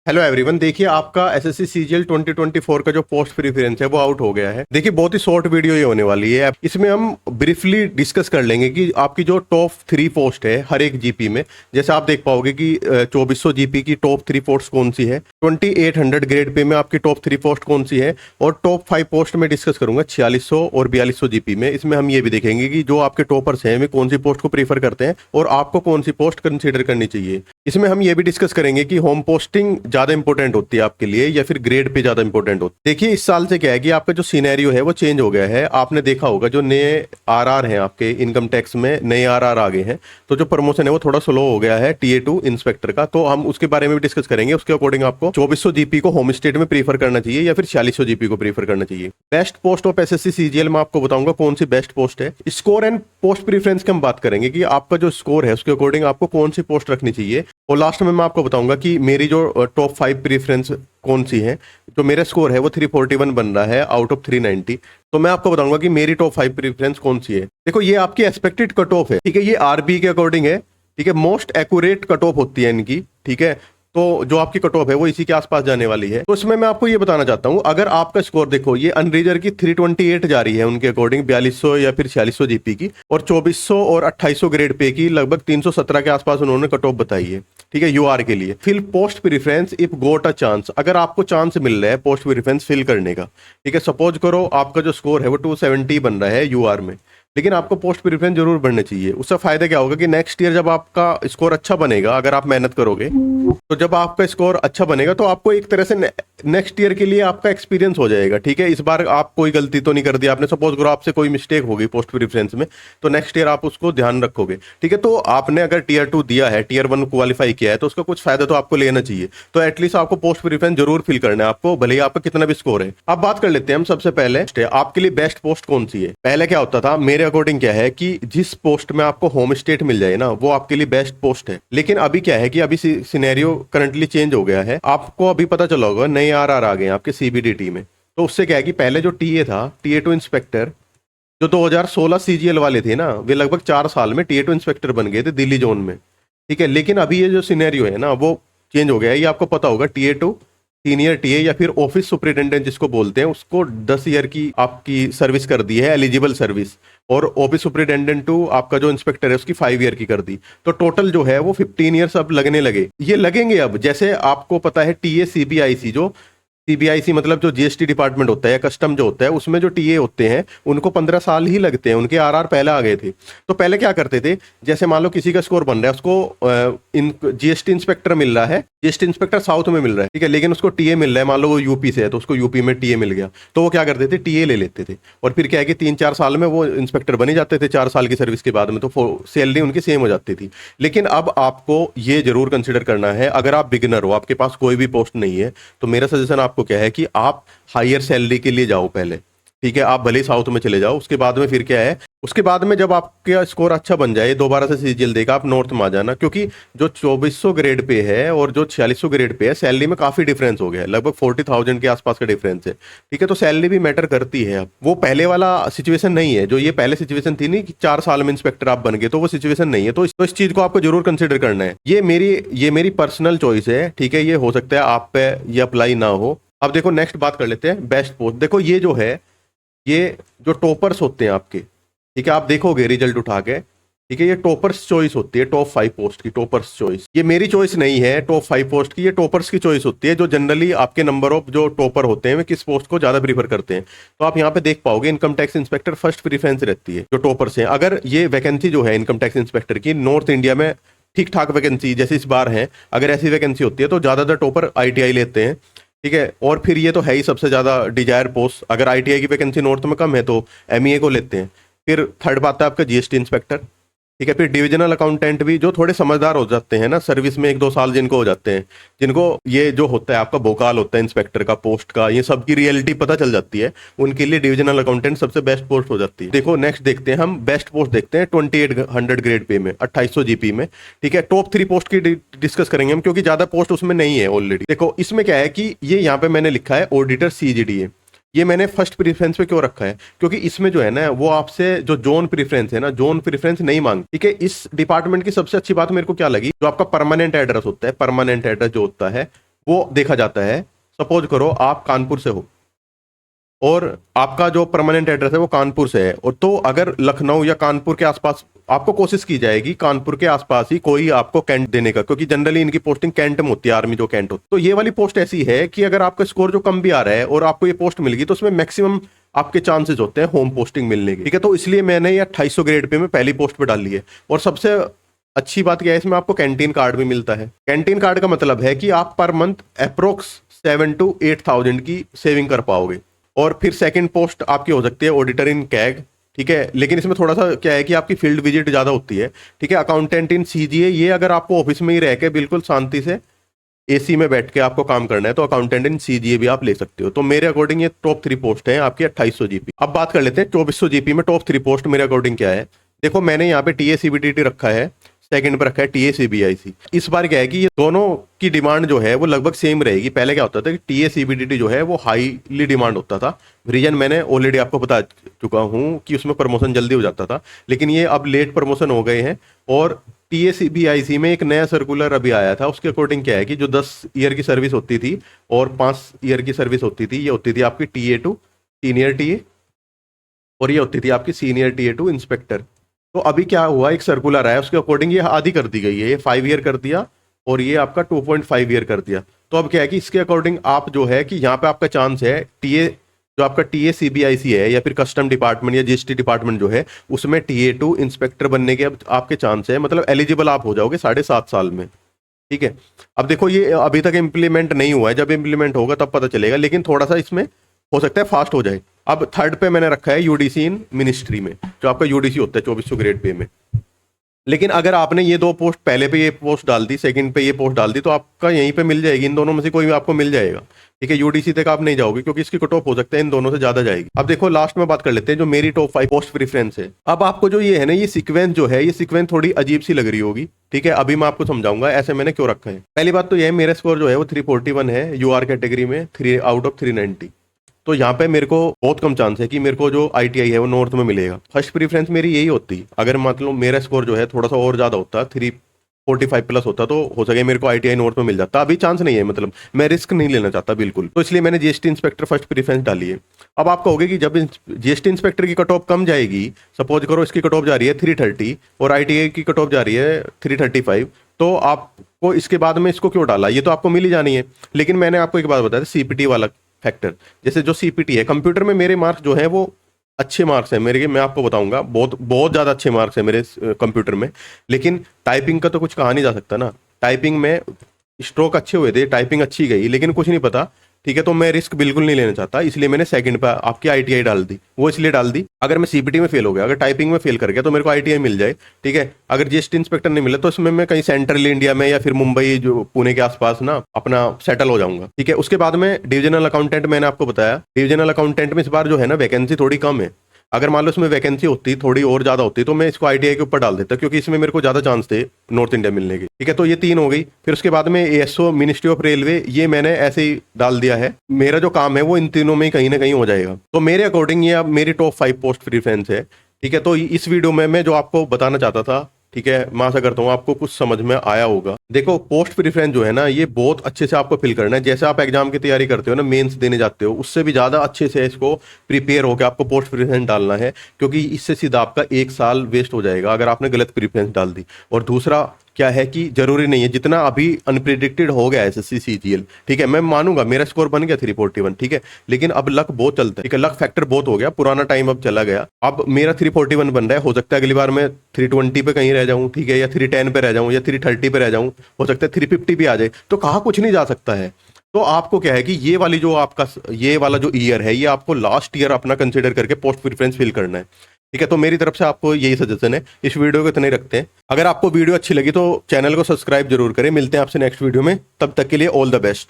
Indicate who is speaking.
Speaker 1: Hello everyone, देखिए आपका SSC CGL 2024 का जो पोस्ट प्रेफरेंस है वो आउट हो गया है। देखिए बहुत ही शॉर्ट वीडियो ये होने वाली है। इसमें हम ब्रीफली डिस्कस कर लेंगे कि आपकी जो टॉप 3 पोस्ट है हर एक जीपी में। जैसे आप देख पाओगे कि 2400 जीपी की टॉप 3 पोस्ट कौन सी है, 2800 ग्रेड पे में आपकी टॉप 3 पोस्ट कौन सी है, और टॉप 5 पोस्ट में डिस्कस करूंगा 4600 और 4200 जीपी में। इसमें हम ये भी देखेंगे कि जो आपके टॉपर्स हैं वे कौन सी पोस्ट को प्रीफर करते हैं और आपको कौन सी पोस्ट कंसिडर करनी चाहिए। इसमें हम ये भी डिस्कस करेंगे कि होम पोस्टिंग ज्यादा इंपॉर्टेंट होती है आपके लिए या फिर ग्रेड पे ज्यादा इंपॉर्टेंट होती है। देखिए इस साल से क्या है कि आपका जो सिनेरियो है वो चेंज हो गया है। आपने देखा होगा जो नए आरआर हैं आपके इनकम टैक्स में नए आरआर आ गए हैं, तो जो प्रमोशन है वो थोड़ा स्लो हो गया है TA2 इंस्पेक्टर का। तो हम उसके बारे में भी डिस्कस करेंगे। उसके अकॉर्डिंग आपको 2400 जीपी को होम स्टेट में प्रीफर करना चाहिए या फिर 4600 जीपी को प्रीफर करना चाहिए। Best post of SSC CGL में आपको बताऊंगा कौन सी बेस्ट पोस्ट है। स्कोर एंड पोस्ट प्रीफरेंस की हम बात करेंगे कि आपका जो स्कोर है उसके अकॉर्डिंग आपको कौन सी पोस्ट रखनी चाहिए। और लास्ट में मैं आपको बताऊंगा कि मेरी जो टॉप 5 प्रीफरेंस कौन सी है। जो मेरा स्कोर है वो 341 बन रहा है आउट ऑफ 390। तो मैं आपको बताऊंगा कि मेरी टॉप 5 प्रीफरेंस कौन सी है। देखो ये आपकी एक्सपेक्टेड कट ऑफ है, ठीक है, ये आरबी के अकॉर्डिंग है, ठीक है, मोस्ट एक्यूरेट कट ऑफ होती है इनकी, ठीक है। तो जो आपकी कट ऑफ है वो इसी के आसपास जाने वाली है। तो इसमें मैं आपको ये बताना चाहता हूं, अगर आपका स्कोर देखो ये अनरिजर की 328 जा रही है उनके अकॉर्डिंग 4200 या फिर 4600 जीपी की, और 2400 और 2800 ग्रेड पे की लगभग 317 के आसपास उन्होंने कट ऑफ बताई है, ठीक है, यूआर के लिए। Fill post preference if got a chance, अगर आपको चांस मिल रहा है पोस्ट प्रीफरेंस फिल करने का, ठीक है, सपोज करो आपका जो स्कोर है वो 270 बन रहा है यूआर में, लेकिन आपको पोस्ट प्रीफरेंस जरूर बढ़ना चाहिए। उससे फायदा क्या होगा कि नेक्स्ट ईयर जब आपका स्कोर अच्छा बनेगा, अगर आप मेहनत करोगे तो जब आपका स्कोर अच्छा बनेगा तो आपको एक तरह से नेक्स्ट ईयर के लिए आपका एक्सपीरियंस हो जाएगा, ठीक है। इस बार आप कोई गलती तो नहीं कर दी आपने, सपोज करो आपसे कोई मिस्टेक होगी पोस्ट प्रीफरेंस में, तो नेक्स्ट ईयर आप उसको ध्यान रखोगे, ठीक है। तो आपने अगर टियर 2 दिया है, टियर 1 क्वालिफाई किया है, तो उसका कुछ फायदा तो आपको लेना चाहिए। तो एटलीस्ट आपको पोस्ट प्रीफरेंस जरूर फिल करना है आपको, भले ही आपका कितना भी स्कोर है। अब बात कर लेते हैं हम सबसे पहले आपके लिए बेस्ट पोस्ट कौन सी है। पहले क्या होता था मेरे अकॉर्डिंग क्या है कि जिस पोस्ट में आपको होम स्टेट मिल जाए ना वो आपके लिए बेस्ट पोस्ट है। लेकिन अभी क्या है कि अभी सिनेरियो करंटली चेंज हो गया है। आपको अभी पता चला होगा नए आरआर आ गए हैं आपके सीबीडीटी में। तो उससे क्या है कि पहले जो टीए था, TA2 इंस्पेक्टर, जो 2016 सीजीएल वाले थे ना, वे लगभग 4 साल में TA2 इंस्पेक्टर बन गए थे दिल्ली जोन में, ठीक है। लेकिन अभी ये जो सिनेरियो है ना वो चेंज हो गया है। ये आपको पता होगा TA2 सीनियर टीए या फिर ऑफिस सुपरिटेंडेंट जिसको बोलते हैं, उसको 10 ईयर की आपकी सर्विस कर दी है, एलिजिबल सर्विस। और ऑफिस सुपरिटेंडेंट टू आपका जो इंस्पेक्टर है उसकी 5 ईयर की कर दी। तो टोटल जो है वो 15 ईयर्स अब लगने लगे, ये लगेंगे अब। जैसे आपको पता है टीए सीबीआईसी, जो सीबीआईसी मतलब जो जीएसटी डिपार्टमेंट होता है, कस्टम जो होता है, उसमें जो टीए होते हैं उनको 15 साल ही लगते हैं, उनके आरआर पहले आ गए थे। तो पहले क्या करते थे, जैसे मान लो किसी का स्कोर बन रहा है, उसको जीएसटी इंस्पेक्टर मिल रहा है, जीएसटी इंस्पेक्टर साउथ में मिल रहा है, ठीक है, लेकिन उसको टीए मिल रहा है, मान लो वो यूपी से है तो उसको यूपी में टीए मिल गया, तो वो क्या करते थे टीए ले लेते थे। और फिर क्या है कि 3-4 साल में वो इंस्पेक्टर बने जाते थे, 4 साल की सर्विस के बाद में, तो सैलरी उनकी सेम हो जाती थी। लेकिन अब आपको ये जरूर कंसिडर करना है, अगर आप बिगिनर हो, आपके पास कोई भी पोस्ट नहीं है, तो मेरा सजेशन आपको क्या है कि आप हायर सैलरी के लिए जाओ पहले, ठीक है। आप भले साउथ में चले जाओ, उसके बाद में फिर क्या है, उसके बाद में जब आपका स्कोर अच्छा बन जाए दोबारा से सीजीएल देगा, आप नॉर्थ में आ जाना। क्योंकि जो 2400 ग्रेड पे है और जो 4600 ग्रेड पे है, सैलरी में काफी डिफरेंस हो गया है, लगभग 40,000 के आसपास का डिफरेंस है, ठीक है। तो सैलरी भी मैटर करती है। अब वो पहले वाला सिचुएशन नहीं है, जो ये पहले सिचुएशन थी नहीं कि 4 साल में इंस्पेक्टर आप बन गए, तो वो सिचुएशन नहीं है। तो इस चीज को आपको जरूर कंसिडर करना है। ये मेरी पर्सनल चॉइस है, ठीक है। ये हो सकता है आप पे ये अप्लाई ना हो। अब देखो नेक्स्ट बात कर लेते हैं बेस्ट पोस्ट। देखो ये जो है, ये जो टॉपर्स होते हैं आपके, ठीक है, आप देखोगे रिजल्ट उठा के, ठीक है, ये टॉपर्स चॉइस होती है टॉप 5 पोस्ट की, टॉपर्स चॉइस। ये मेरी चॉइस नहीं है टॉप 5 पोस्ट की, ये टॉपर्स की चॉइस होती है, जो जनरली आपके नंबर ऑफ जो टॉपर होते हैं वे किस पोस्ट को ज्यादा प्रीफर करते हैं। तो आप यहाँ पे देख पाओगे income tax inspector first preference रहती है जो टॉपर्स हैं। अगर ये वैकेंसी जो है इनकम टैक्स इंस्पेक्टर की नॉर्थ इंडिया में ठीक ठाक वैकेंसी जैसे इस बार है, अगर ऐसी वैकेंसी होती है तो ज्यादातर टॉपर आईटीआई लेते हैं, ठीक है। और फिर ये तो है ही सबसे ज्यादा डिजायर पोस्ट। अगर आईटीआई की वैकेंसी नॉर्थ में कम है तो एमईए को लेते हैं। फिर थर्ड बात है आपका जीएसटी इंस्पेक्टर, ठीक है। फिर डिविजनल अकाउंटेंट भी जो थोड़े समझदार हो जाते हैं ना, सर्विस में 1-2 साल जिनको हो जाते हैं, जिनको ये जो होता है आपका भोकाल होता है इंस्पेक्टर का पोस्ट का, ये सबकी रियलिटी पता चल जाती है, उनके लिए डिविजनल अकाउंटेंट सबसे बेस्ट पोस्ट हो जाती है। देखो नेक्स्ट देखते हैं हम बेस्ट पोस्ट देखते हैं 2800 ग्रेड पे में 2800 जीपी में, ठीक है। टॉप 3 पोस्ट की डिस्कस करेंगे हम, क्योंकि ज्यादा पोस्ट उसमें नहीं है ऑलरेडी। देखो इसमें क्या है कि ये यहाँ पे मैंने लिखा है ऑडिटर सीजीडीए, ये मैंने फर्स्ट प्रेफरेंस पे क्यों रखा है, क्योंकि इसमें जो है ना वो आपसे जो जोन प्रेफरेंस है ना, जोन प्रेफरेंस नहीं मांग, ठीक है। इस डिपार्टमेंट की सबसे अच्छी बात मेरे को क्या लगी, जो आपका परमानेंट एड्रेस होता है, परमानेंट एड्रेस जो होता है वो देखा जाता है। सपोज करो आप कानपुर से हो और आपका जो परमानेंट एड्रेस है वो कानपुर से है, और तो अगर लखनऊ या कानपुर के आसपास, आपको कोशिश की जाएगी कानपुर के आसपास ही कोई आपको कैंट देने का, क्योंकि जनरली इनकी पोस्टिंग कैंट में होती है, आर्मी जो कैंट होती है। तो ये वाली पोस्ट ऐसी है कि अगर आपका स्कोर जो कम भी आ रहा है और आपको ये पोस्ट मिल गई तो उसमें मैक्सिमम आपके चांसेस होते हैं होम पोस्टिंग मिलने के, ठीक है। तो इसलिए मैंने ये 2800 ग्रेड पे में पहली पोस्ट पे डाल ली है। और सबसे अच्छी बात क्या है, इसमें आपको कैंटीन कार्ड भी मिलता है। कैंटीन कार्ड का मतलब है कि आप पर मंथ अप्रोक्स 7 to 8,000 की सेविंग कर पाओगे। और फिर सेकंड पोस्ट आपकी हो सकती है ऑडिटर इन कैग, ठीक है। लेकिन इसमें थोड़ा सा क्या है कि आपकी फील्ड विजिट ज्यादा होती है, ठीक है। अकाउंटेंट इन सीजीए, ये अगर आपको ऑफिस में ही रह के बिल्कुल शांति से एसी में बैठ के आपको काम करना है तो अकाउंटेंट इन सीजीए भी आप ले सकते हो। तो मेरे अकॉर्डिंग ये टॉप 3 पोस्ट है आपकी 2800 जीपी। अब बात कर लेते हैं 2400 जीपी में टॉप 3 पोस्ट मेरे अकॉर्डिंग क्या है। देखो मैंने यहाँ पे टीएसीबीटीटी रखा है, सेकंड पर रखा है टीएसीबीआईसी। इस बार क्या है कि ये दोनों की डिमांड जो है वो लगभग सेम रहेगी। पहले क्या होता था कि टीएसीबीटीटी जो है वो हाईली डिमांड होता था, रीजन मैंने ऑलरेडी आपको बता चुका हूँ कि उसमें प्रमोशन जल्दी हो जाता था, लेकिन ये अब लेट प्रमोशन हो गए हैं। और टीएसीबीआईसी में एक नया सर्कुलर अभी आया था, उसके अकॉर्डिंग क्या है कि जो 10 ईयर की सर्विस होती थी और 5 ईयर की सर्विस होती थी, ये होती थी आपकी TA2 सीनियर टीए, और ये होती थी आपकी सीनियर TA2 इंस्पेक्टर। तो अभी क्या हुआ, एक सर्कुलर आया, उसके अकॉर्डिंग ये आधी कर दी गई है, ये 5 ईयर कर दिया और ये आपका 2.5 ईयर कर दिया। तो अब क्या है कि इसके अकॉर्डिंग आप जो है कि यहाँ पे आपका चांस है टीए, जो आपका टीएसीबीआईसी है या फिर कस्टम डिपार्टमेंट या जीएसटी डिपार्टमेंट जो है उसमें TA2 इंस्पेक्टर बनने के अब आपके चांस है, मतलब एलिजिबल आप हो जाओगे 7.5 साल में, ठीक है। अब देखो ये अभी तक इम्प्लीमेंट नहीं हुआ है, जब इम्प्लीमेंट होगा तब पता चलेगा, लेकिन थोड़ा सा इसमें हो सकता है फास्ट हो जाए। अब थर्ड पे मैंने रखा है यूडीसी इन मिनिस्ट्री में, जो आपका यूडीसी होता है 2400 ग्रेड पे में। लेकिन अगर आपने ये 2 पोस्ट, पहले पे ये पोस्ट डाल दी, सेकंड पे ये पोस्ट डाल दी, तो आपका यहीं पे मिल जाएगी, इन दोनों में से कोई भी आपको मिल जाएगा, ठीक है। यूडीसी तक आप नहीं जाओगे क्योंकि इसकी कट ऑफ हो सकता है इन दोनों से ज्यादा जाएगी। अब देखो लास्ट में बात कर लेते हैं जो मेरी टॉप 5 पोस्ट प्रेफरेंस है। अब आपको जो ये है ना, ये सीक्वेंस जो है, ये सीक्वेंस थोड़ी अजीब सी लग रही होगी, ठीक है। अभी मैं आपको समझाऊंगा ऐसे मैंने क्यों रखा है। पहली बात तो ये है, मेरा स्कोर जो है वो 341 है यूआर कैटेगरी में, 3 आउट ऑफ 390। तो यहाँ पे मेरे को बहुत कम चांस है कि मेरे को जो आईटीआई है वो नॉर्थ में मिलेगा। फर्स्ट प्रीफरेंस मेरी यही होती, अगर मतलब मेरा स्कोर जो है थोड़ा सा और ज्यादा होता, 345 प्लस होता, तो हो सके मेरे को आईटीआई नॉर्थ में मिल जाता। अभी चांस नहीं है, मतलब मैं रिस्क नहीं लेना चाहता बिल्कुल, तो इसलिए मैंने जीएसटी इंस्पेक्टर फर्स्ट प्रीफरेंस डाली है। अब आप कहोगे कि जब जीएसटी इंस्पेक्टर की कट ऑफ कम जाएगी, सपोज करो इसकी कट ऑफ जा रही है 330 और आईटीआई की कट ऑफ जा रही है 335, तो आपको इसके बाद में इसको क्यों डाला, ये तो आपको मिल ही जानी है। लेकिन मैंने आपको एक बात बताया, सीपीटी वाला फैक्टर, जैसे जो सीपीटी है, कंप्यूटर में मेरे मार्क्स जो है वो अच्छे मार्क्स है मेरे, मैं आपको बताऊंगा बहुत बहुत ज़्यादा अच्छे मार्क्स है मेरे कंप्यूटर में। लेकिन टाइपिंग का तो कुछ कहा नहीं जा सकता ना, टाइपिंग में स्ट्रोक अच्छे हुए थे, टाइपिंग अच्छी गई, लेकिन कुछ नहीं पता, ठीक है। तो मैं रिस्क बिल्कुल नहीं लेना चाहता, इसलिए मैंने सेकंड पे आपकी आईटीआई डाल दी। वो इसलिए डाल दी, अगर मैं सीपीटी में फेल हो गया, अगर टाइपिंग में फेल कर गया तो मेरे को आईटीआई मिल जाए, ठीक है। अगर जीएसटी इंस्पेक्टर नहीं मिला तो इसमें मैं कहीं सेंट्रल इंडिया में या फिर मुंबई जो पुणे के आसपास ना अपना सेटल हो जाऊंगा, ठीक है। उसके बाद में डिविजनल अकाउंटेंट मैंने आपको बताया, डिविजनल अकाउंटेंट में इस बार जो है ना वैकेंसी थोड़ी कम है। अगर मान लो इसमें वैकेंसी होती थोड़ी और ज्यादा होती तो मैं इसको आईटीआई के ऊपर डाल देता, क्योंकि इसमें मेरे को ज्यादा चांस थे नॉर्थ इंडिया मिलने के, ठीक है। तो ये 3 हो गई। फिर उसके बाद में एएसओ मिनिस्ट्री ऑफ रेलवे, ये मैंने ऐसे ही डाल दिया है, मेरा जो काम है वो इन तीनों में ही कहीं ना कहीं हो जाएगा। तो मेरे अकॉर्डिंग ये अब मेरी टॉप 5 पोस्ट प्रेफरेंस है, ठीक है। तो इस वीडियो में मैं जो आपको बताना चाहता था, ठीक है, मैं आशा करता हूँ आपको कुछ समझ में आया होगा। देखो पोस्ट प्रेफरेंस जो है ना, ये बहुत अच्छे से आपको फिल करना है। जैसे आप एग्जाम की तैयारी करते हो ना, मेंस देने जाते हो, उससे भी ज़्यादा अच्छे से इसको प्रिपेयर होकर आपको पोस्ट प्रेफरेंस डालना है, क्योंकि इससे सीधा आपका 1 साल वेस्ट हो जाएगा अगर आपने गलत प्रेफरेंस डाल दी। और दूसरा क्या है कि जरूरी नहीं है, जितना अभी अनप्रिडिक्टेड हो गया एसएससी सीजीएल, ठीक है, मैं मानूंगा मेरा स्कोर बन गया 341, ठीक है, लेकिन अब लक बहुत चलता है, ठीक है, लक फैक्टर बहुत हो गया, पुराना टाइम अब चला गया। अब मेरा 341 बन रहा है, हो सकता है अगली बार मैं 320 पे कहीं रह जाऊं, ठीक है, या 310 पे रह जाऊं या 330 पे रह जाऊं, हो सकता है 350 भी आ जाए, तो कहा कुछ नहीं जा सकता है। तो आपको क्या है कि ये वाली जो आपका ये वाला जो ईयर है, ये आपको लास्ट ईयर अपना कंसिडर करके पोस्ट प्रेफरेंस फिल करना है, ठीक है। तो मेरी तरफ से आपको यही सजेशन है। इस वीडियो को इतना ही रखते हैं। अगर आपको वीडियो अच्छी लगी तो चैनल को सब्सक्राइब जरूर करें। मिलते हैं आपसे नेक्स्ट वीडियो में, तब तक के लिए ऑल द बेस्ट।